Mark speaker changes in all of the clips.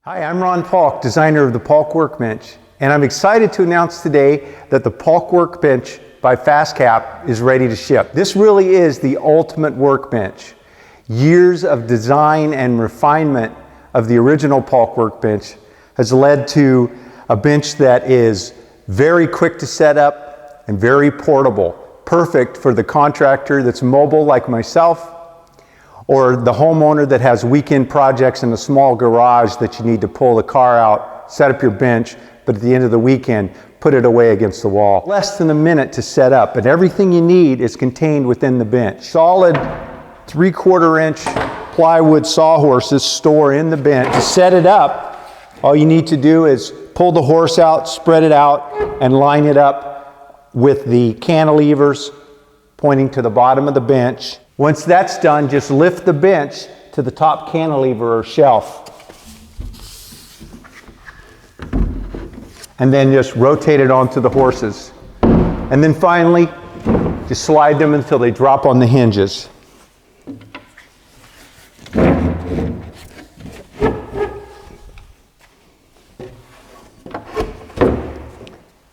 Speaker 1: Hi, I'm Ron Paulk, designer of the Paulk Workbench, and I'm excited to announce today that the Paulk Workbench by FastCap is ready to ship. This really is the ultimate workbench. Years of design and refinement of the original Paulk Workbench has led to a bench that is very quick to set up and very portable, perfect for the contractor that's mobile like myself, or the homeowner that has weekend projects in a small garage that you need to pull the car out, set up your bench, but at the end of the weekend, put it away against the wall. Less than a minute to set up, and everything you need is contained within the bench. Solid 3/4 inch plywood sawhorses store in the bench. To set it up, all you need to do is pull the horse out, spread it out, and line it up with the cantilevers pointing to the bottom of the bench. Once that's done, just lift the bench to the top cantilever or shelf. And then just rotate it onto the horses. And then finally, just slide them until they drop on the hinges.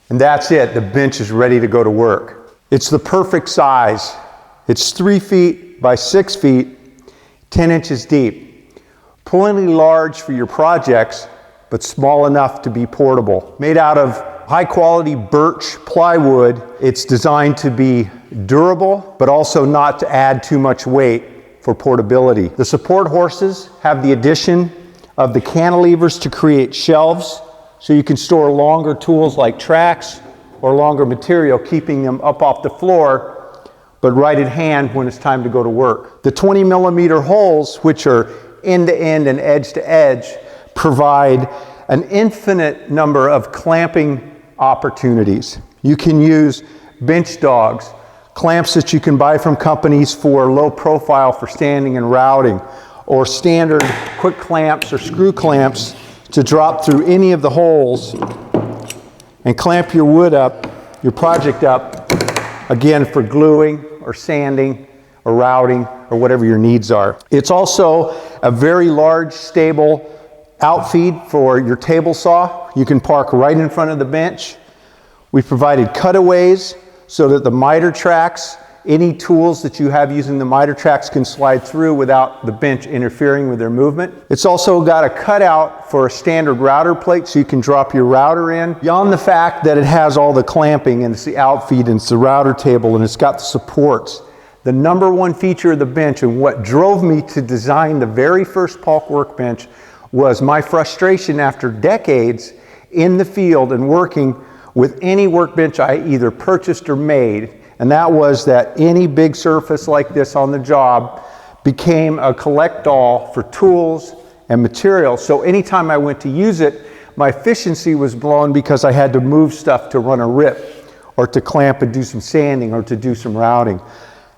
Speaker 1: And that's it, the bench is ready to go to work. It's the perfect size. It's 3 feet by 6 feet, 10 inches deep. Plenty large for your projects, but small enough to be portable. Made out of high quality birch plywood, it's designed to be durable, but also not to add too much weight for portability. The support horses have the addition of the cantilevers to create shelves, so you can store longer tools like tracks or longer material, keeping them up off the floor, but right at hand when it's time to go to work. The 20mm holes, which are end to end and edge to edge, provide an infinite number of clamping opportunities. You can use bench dogs, clamps that you can buy from companies for low profile for standing and routing, or standard quick clamps or screw clamps to drop through any of the holes and clamp your wood up, your project up, again for gluing or sanding or routing or whatever your needs are. It's also a very large, stable outfeed for your table saw. You can park right in front of the bench. We've provided cutaways so that the miter tracks, any tools that you have using the miter tracks can slide through without the bench interfering with their movement. It's also got a cutout for a standard router plate so you can drop your router in. Beyond the fact that it has all the clamping and it's the outfeed and it's the router table and it's got the supports, the number one feature of the bench and what drove me to design the very first Paulk Workbench was my frustration after decades in the field and working with any workbench I either purchased or made. And that was that any big surface like this on the job became a collect-all for tools and materials. So anytime I went to use it, my efficiency was blown because I had to move stuff to run a rip or to clamp and do some sanding or to do some routing.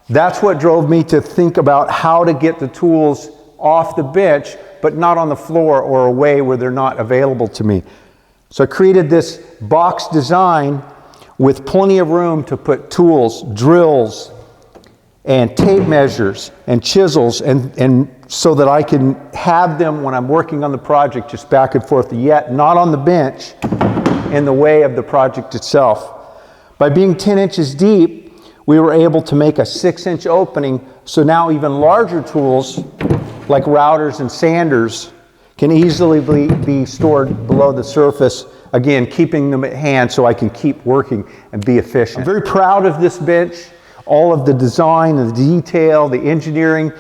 Speaker 1: That's what drove me to think about how to get the tools off the bench, but not on the floor or away where they're not available to me. So I created this box design with plenty of room to put tools, drills, and tape measures and chisels, and so that I can have them when I'm working on the project just back and forth, yet not on the bench in the way of the project itself. By being 10 inches deep, we were able to make a 6-inch opening, so now even larger tools like routers and sanders can easily be stored below the surface, again, keeping them at hand so I can keep working and be efficient. I'm very proud of this bench, all of the design, the detail, the engineering,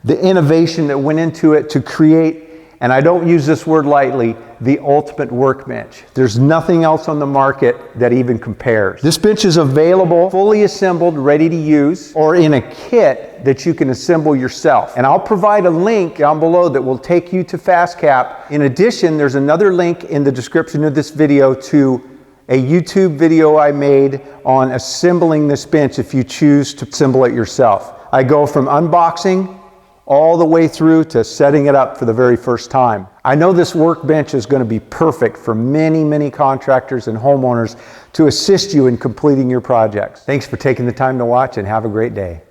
Speaker 1: the innovation that went into it to create, and I don't use this word lightly, the ultimate workbench. There's nothing else on the market that even compares. This bench is available, fully assembled, ready to use, or in a kit that you can assemble yourself. And I'll provide a link down below that will take you to FastCap. In addition, there's another link in the description of this video to a YouTube video I made on assembling this bench if you choose to assemble it yourself. I go from unboxing all the way through to setting it up for the very first time. I know this workbench is going to be perfect for many, many contractors and homeowners to assist you in completing your projects. Thanks for taking the time to watch and have a great day.